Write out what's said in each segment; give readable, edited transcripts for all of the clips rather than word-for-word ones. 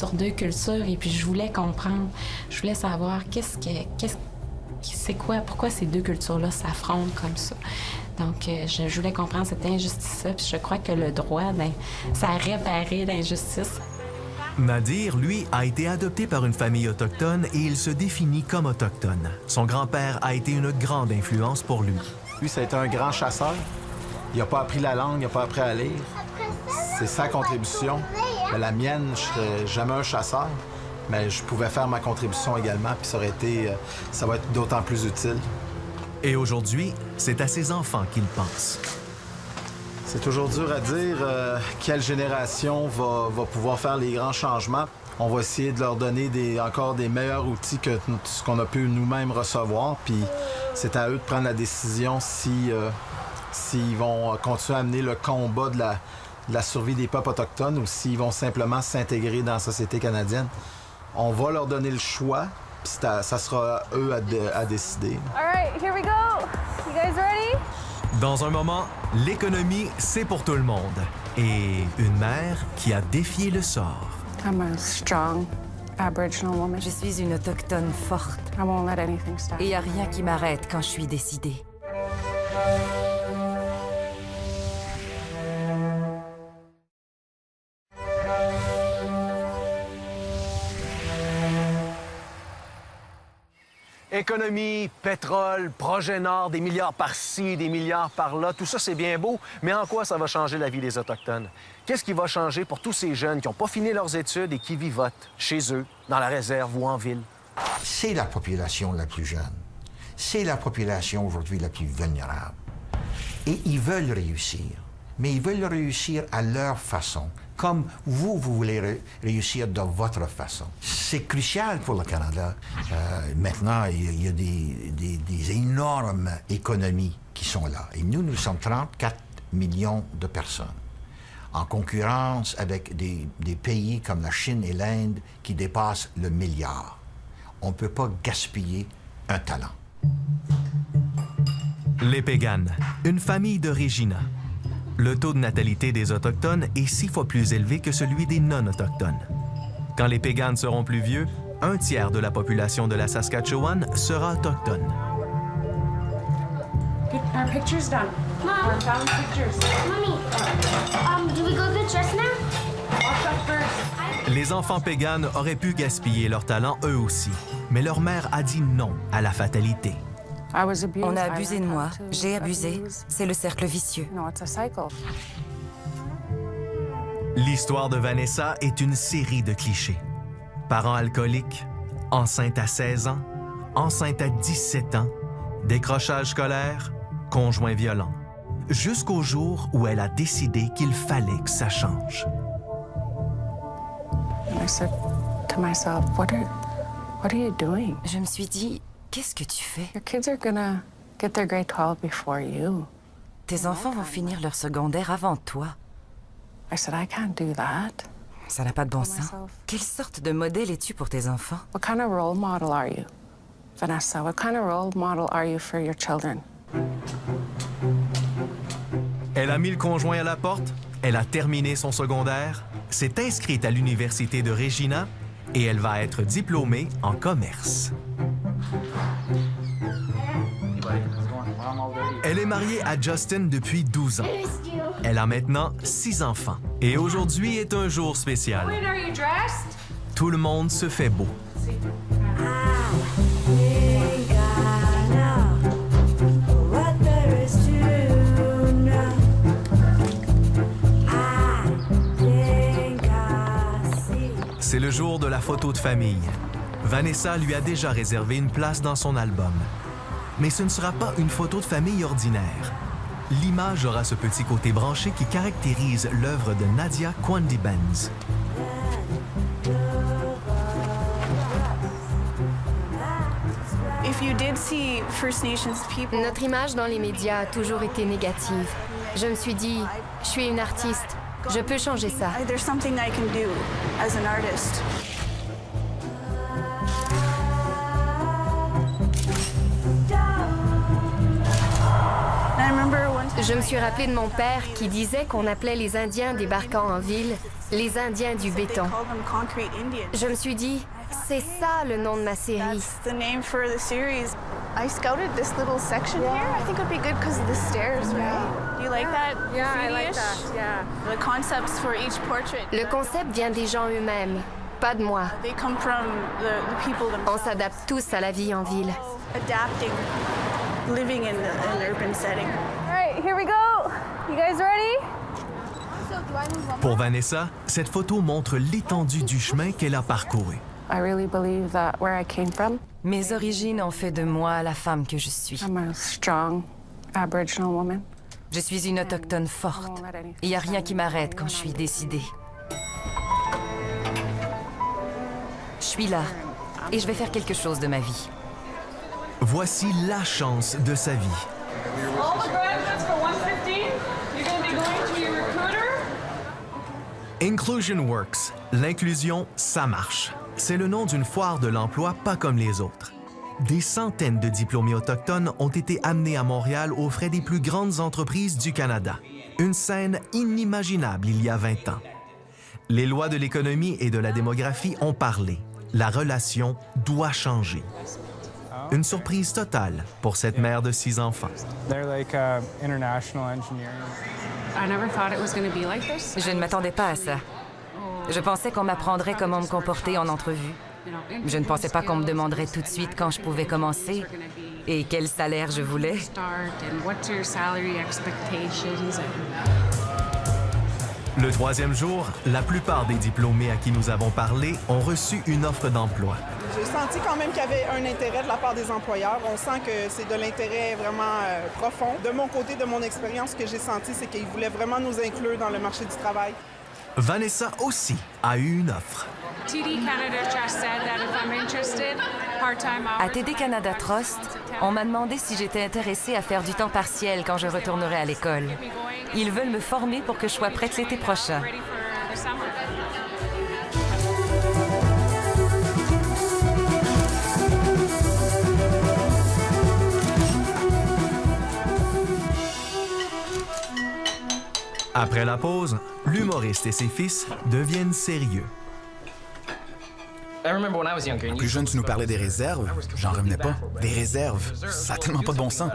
sur deux cultures et puis je voulais comprendre, je voulais savoir c'est quoi, pourquoi ces deux cultures-là s'affrontent comme ça. Donc, je voulais comprendre cette injustice-là, puis je crois que le droit, ça a réparé l'injustice. Nadir, lui, a été adopté par une famille autochtone et il se définit comme autochtone. Son grand-père a été une grande influence pour lui. Lui, ça a été un grand chasseur. Il n'a pas appris la langue, il n'a pas appris à lire. C'est sa contribution. Mais la mienne, je ne serais jamais un chasseur, mais je pouvais faire ma contribution également, puis ça va être d'autant plus utile. Et aujourd'hui, c'est à ses enfants qu'il pense. C'est toujours dur à dire quelle génération va pouvoir faire les grands changements. On va essayer de leur donner encore des meilleurs outils que ce qu'on a pu nous-mêmes recevoir, puis c'est à eux de prendre la décision s'ils vont continuer à mener le combat de la survie des peuples autochtones ou s'ils vont simplement s'intégrer dans la société canadienne. On va leur donner le choix, puis ça sera eux à décider. All right, here we go. You guys ready? Dans un moment, l'économie, c'est pour tout le monde. Et une mère qui a défié le sort. I'm a strong Aboriginal woman. Je suis une autochtone forte. I won't let anything stop. Et il n'y a rien qui m'arrête quand je suis décidée. Économie, pétrole, projet Nord, des milliards par-ci, des milliards par-là, tout ça, c'est bien beau, mais en quoi ça va changer la vie des Autochtones? Qu'est-ce qui va changer pour tous ces jeunes qui n'ont pas fini leurs études et qui vivotent chez eux, dans la réserve ou en ville? C'est la population la plus jeune. C'est la population aujourd'hui la plus vulnérable. Et ils veulent réussir, mais ils veulent réussir à leur façon, comme vous voulez réussir de votre façon. C'est crucial pour le Canada. Maintenant, il y a des énormes économies qui sont là. Et nous sommes 34 millions de personnes, en concurrence avec des pays comme la Chine et l'Inde qui dépassent le milliard. On ne peut pas gaspiller un talent. Les Péganes, une famille de Regina. Le taux de natalité des Autochtones est 6 fois plus élevé que celui des non-autochtones. Quand les Péganes seront plus vieux, un tiers de la population de la Saskatchewan sera autochtone. Our picture's done. Mom. We're found pictures. Mommy, do we go get dressed now? Wash up first. Les enfants Péganes auraient pu gaspiller leur talent eux aussi, mais leur mère a dit non à la fatalité. On a abusé de moi, j'ai abusé. C'est le cercle vicieux. No, it's a cycle. L'histoire de Vanessa est une série de clichés. Parents alcooliques, enceinte à 16 ans, enceinte à 17 ans, décrochage scolaire, conjoint violent. Jusqu'au jour où elle a décidé qu'il fallait que ça change. And I said to myself, what are you doing? Je me suis dit, qu'est-ce que tu fais? Your kids are gonna get their grade 12 before you. Tes enfants vont finir leur secondaire avant toi. I said, I can't do that. Ça n'a pas de bon sens. Quelle sorte de modèle es-tu pour tes enfants? What kind of role model are you, Vanessa? What kind of role model are you for your children? Elle a mis le conjoint à la porte, elle a terminé son secondaire, s'est inscrite à l'université de Regina et elle va être diplômée en commerce. Elle est mariée à Justin depuis 12 ans. Elle a maintenant 6 enfants. Et aujourd'hui est un jour spécial. Tout le monde se fait beau. C'est le jour de la photo de famille. Vanessa lui a déjà réservé une place dans son album. Mais ce ne sera pas une photo de famille ordinaire. L'image aura ce petit côté branché qui caractérise l'œuvre de Nadia Quandi-Benz. Notre image dans les médias a toujours été négative. Je me suis dit, je suis une artiste, je peux changer ça. Je me suis rappelé de mon père qui disait qu'on appelait les Indiens débarquant en ville les Indiens du béton. Je me suis dit, c'est ça le nom de ma série. I scouted this little section here. I think it would be good because of the stairs, right? Do you like that? Yeah, I like that. Graffiti-ish? Yeah. The concepts for each portrait. Le concept vient des gens eux-mêmes, pas de moi. They come from the people On themselves. s'adapte tous à la vie en ville. Adapting, living in an urban setting. All right, here we go. You guys ready? Pour Vanessa, cette photo montre l'étendue du chemin qu'elle a parcouru. I really believe that where I came from, Mes origines ont fait de moi la femme que je suis. I'm a strong Aboriginal woman. Je suis une autochtone forte. Il n'y a rien qui m'arrête quand je suis décidée. Je suis là et je vais faire quelque chose de ma vie. Voici la chance de sa vie. All the graduates for 115, you're going to be going to your recruiter. Inclusion Works, l'inclusion, ça marche. C'est le nom d'une foire de l'emploi pas comme les autres. Des centaines de diplômés autochtones ont été amenés à Montréal aux frais des plus grandes entreprises du Canada. Une scène inimaginable il y a 20 ans. Les lois de l'économie et de la démographie ont parlé. La relation doit changer. Une surprise totale pour cette mère de 6 enfants. Je ne m'attendais pas à ça. Je pensais qu'on m'apprendrait comment me comporter en entrevue. Je ne pensais pas qu'on me demanderait tout de suite quand je pouvais commencer et quel salaire je voulais. Le 3e jour, la plupart des diplômés à qui nous avons parlé ont reçu une offre d'emploi. J'ai senti quand même qu'il y avait un intérêt de la part des employeurs. On sent que c'est de l'intérêt vraiment profond. De mon côté, de mon expérience, ce que j'ai senti, c'est qu'ils voulaient vraiment nous inclure dans le marché du travail. Vanessa aussi a eu une offre. À TD Canada Trust, on m'a demandé si j'étais intéressée à faire du temps partiel quand je retournerai à l'école. Ils veulent me former pour que je sois prête l'été prochain. Après la pause, l'humoriste et ses fils deviennent sérieux. Plus jeune, tu nous parlais des réserves. J'en revenais pas. Des réserves. Ça a tellement pas de bon sens.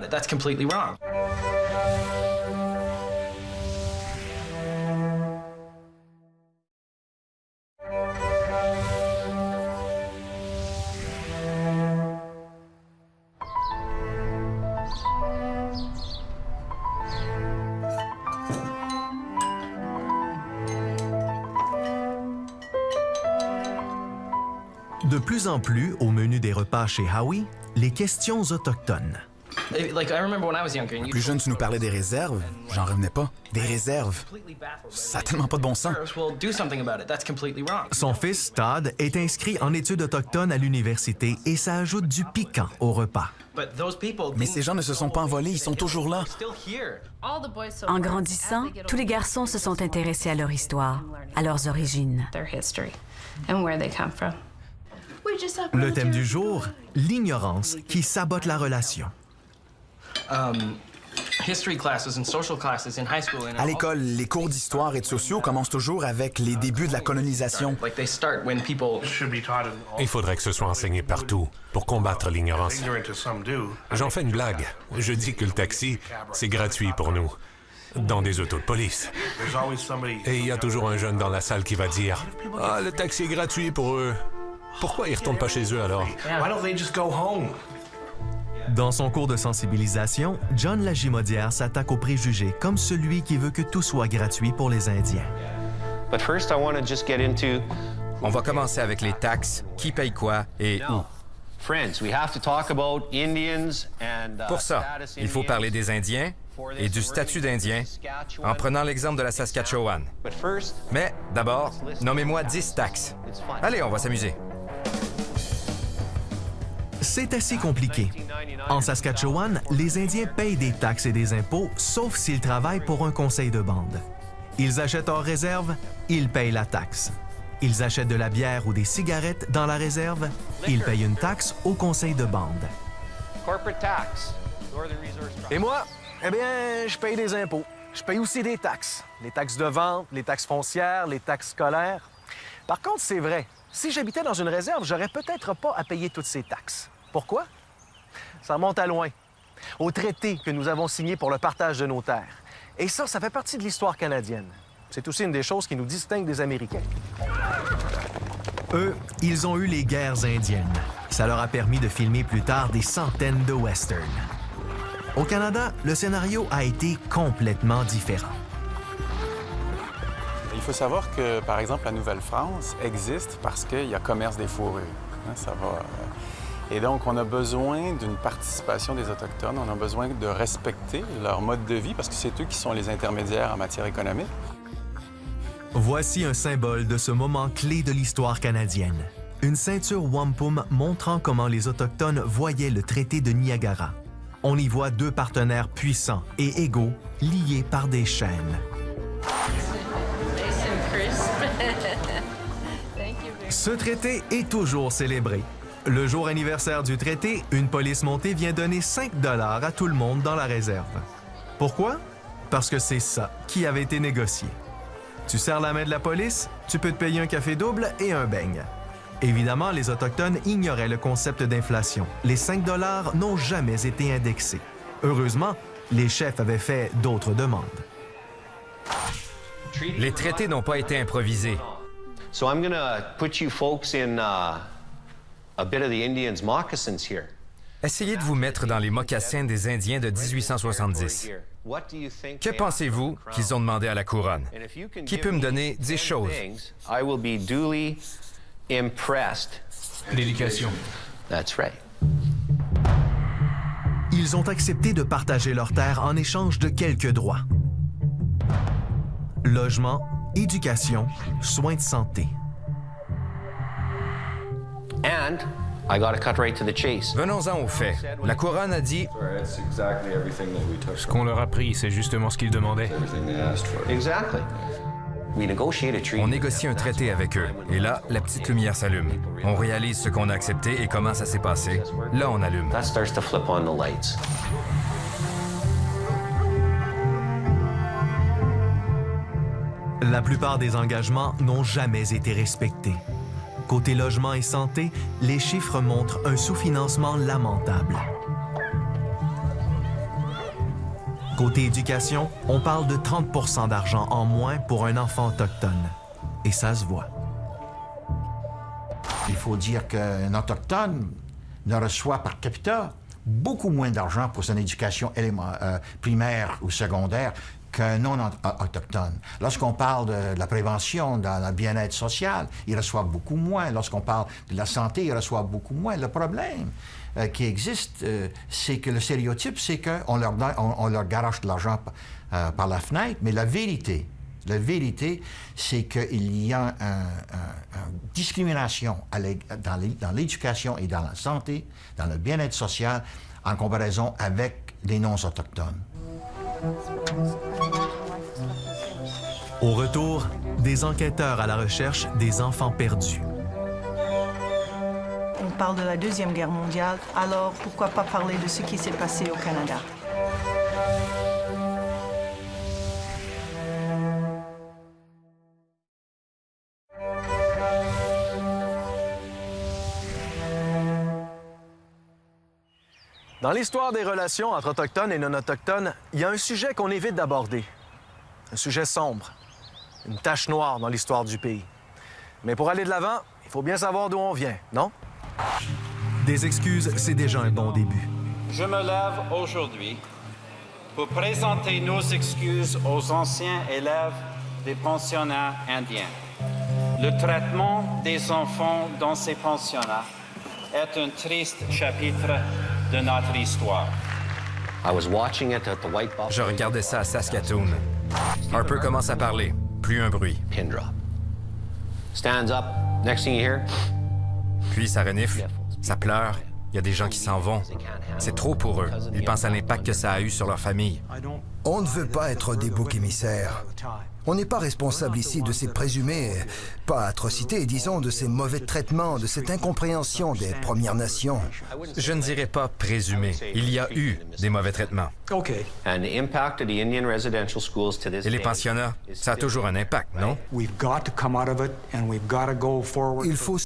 De plus en plus, au menu des repas chez Howie, les questions autochtones. Plus jeune, tu nous parlais des réserves. J'en revenais pas. Des réserves. Ça a tellement pas de bon sens. Son fils, Todd, est inscrit en études autochtones à l'université et ça ajoute du piquant au repas. Mais ces gens ne se sont pas envolés, ils sont toujours là. En grandissant, tous les garçons se sont intéressés à leur histoire, à leurs origines. Le thème du jour, l'ignorance qui sabote la relation. À l'école, les cours d'histoire et de sociaux commencent toujours avec les débuts de la colonisation. Il faudrait que ce soit enseigné partout pour combattre l'ignorance. J'en fais une blague. Je dis que le taxi, c'est gratuit pour nous, dans des autos de police. Et il y a toujours un jeune dans la salle qui va dire « Ah, le taxi est gratuit pour eux. Pourquoi ils ne retournent pas chez eux alors? » Dans son cours de sensibilisation, John Lagimodière s'attaque aux préjugés comme celui qui veut que tout soit gratuit pour les Indiens. On va commencer avec les taxes, qui paye quoi et où. Pour ça, il faut parler des Indiens et du statut d'Indien en prenant l'exemple de la Saskatchewan. Mais d'abord, nommez-moi 10 taxes. Allez, on va s'amuser. C'est assez compliqué. En Saskatchewan, les Indiens payent des taxes et des impôts, sauf s'ils travaillent pour un conseil de bande. Ils achètent hors réserve, ils payent la taxe. Ils achètent de la bière ou des cigarettes dans la réserve, ils payent une taxe au conseil de bande. Et moi, Eh bien, je paye des impôts. Je paye aussi des taxes. Les taxes de vente, les taxes foncières, les taxes scolaires. Par contre, c'est vrai, si j'habitais dans une réserve, j'aurais peut-être pas à payer toutes ces taxes. Pourquoi? Ça remonte à loin, au traité que nous avons signé pour le partage de nos terres. Et ça fait partie de l'histoire canadienne. C'est aussi une des choses qui nous distingue des Américains. Eux, ils ont eu les guerres indiennes. Ça leur a permis de filmer plus tard des centaines de westerns. Au Canada, le scénario a été complètement différent. Il faut savoir que, par exemple, la Nouvelle-France existe parce qu'il y a commerce des fourrures. Ça va. Et donc, on a besoin d'une participation des Autochtones. On a besoin de respecter leur mode de vie parce que c'est eux qui sont les intermédiaires en matière économique. Voici un symbole de ce moment clé de l'histoire canadienne. Une ceinture wampum montrant comment les Autochtones voyaient le traité de Niagara. On y voit deux partenaires puissants et égaux, liés par des chaînes. Ce traité est toujours célébré. Le jour anniversaire du traité, une police montée vient donner 5 $ à tout le monde dans la réserve. Pourquoi? Parce que c'est ça qui avait été négocié. Tu serres la main de la police, tu peux te payer un café double et un beigne. Évidemment, les Autochtones ignoraient le concept d'inflation. Les 5 $ n'ont jamais été indexés. Heureusement, les chefs avaient fait d'autres demandes. Les traités n'ont pas été improvisés. So I'm going to put you folks in a bit of the Indians' moccasins here. Essayez de vous mettre dans les mocassins des Indiens de 1870. Que pensez-vous qu'ils ont demandé à la couronne? Qui peut me donner 10 choses? I will be duly impressed. L'éducation. That's right. Ils ont accepté de partager leurs terres en échange de quelques droits. Logement, éducation, soins de santé. And I got to cut right to the chase. Venons-en aux faits. La couronne a dit... Ce qu'on leur a pris, c'est justement ce qu'ils demandaient. Exactly. On négocie un traité avec eux. Et là, la petite lumière s'allume. On réalise ce qu'on a accepté et comment ça s'est passé. Là, on allume. That starts to flip on the lights. La plupart des engagements n'ont jamais été respectés. Côté logement et santé, les chiffres montrent un sous-financement lamentable. Côté éducation, on parle de 30 % d'argent en moins pour un enfant autochtone. Et ça se voit. Il faut dire qu'un Autochtone ne reçoit par capita beaucoup moins d'argent pour son éducation primaire ou secondaire qu'un non-autochtone. Lorsqu'on parle de la prévention, dans le bien-être social, ils reçoivent beaucoup moins. Lorsqu'on parle de la santé, ils reçoivent beaucoup moins. Le problème qui existe, c'est que le stéréotype, c'est qu'on leur garoche de l'argent par la fenêtre, mais la vérité, c'est qu'il y a une discrimination dans l'éducation et dans la santé, dans le bien-être social, en comparaison avec les non-autochtones. Au retour, des enquêteurs à la recherche des enfants perdus. On parle de la Deuxième Guerre mondiale, alors pourquoi pas parler de ce qui s'est passé au Canada? Dans l'histoire des relations entre Autochtones et non-Autochtones, il y a un sujet qu'on évite d'aborder. Un sujet sombre, une tache noire dans l'histoire du pays. Mais pour aller de l'avant, il faut bien savoir d'où on vient, non? Des excuses, c'est déjà un bon début. Je me lève aujourd'hui pour présenter nos excuses aux anciens élèves des pensionnats indiens. Le traitement des enfants dans ces pensionnats est un triste chapitre de notre histoire. Je regardais ça à Saskatoon. Harper commence à parler. Plus un bruit. Pin drop. Stands up. Next thing you hear. Puis ça renifle. Ça pleure. Il y a des gens qui s'en vont. C'est trop pour eux. Ils pensent à l'impact que ça a eu sur leur famille. On ne veut pas être des boucs émissaires. On n'est pas responsable ici de ces présumés, pas atrocités, disons, de ces mauvais traitements, de cette incompréhension des Premières Nations. Je ne dirais pas présumé. Il y a eu des mauvais traitements. Et les pensionnats, ça a toujours un impact, non? Il faut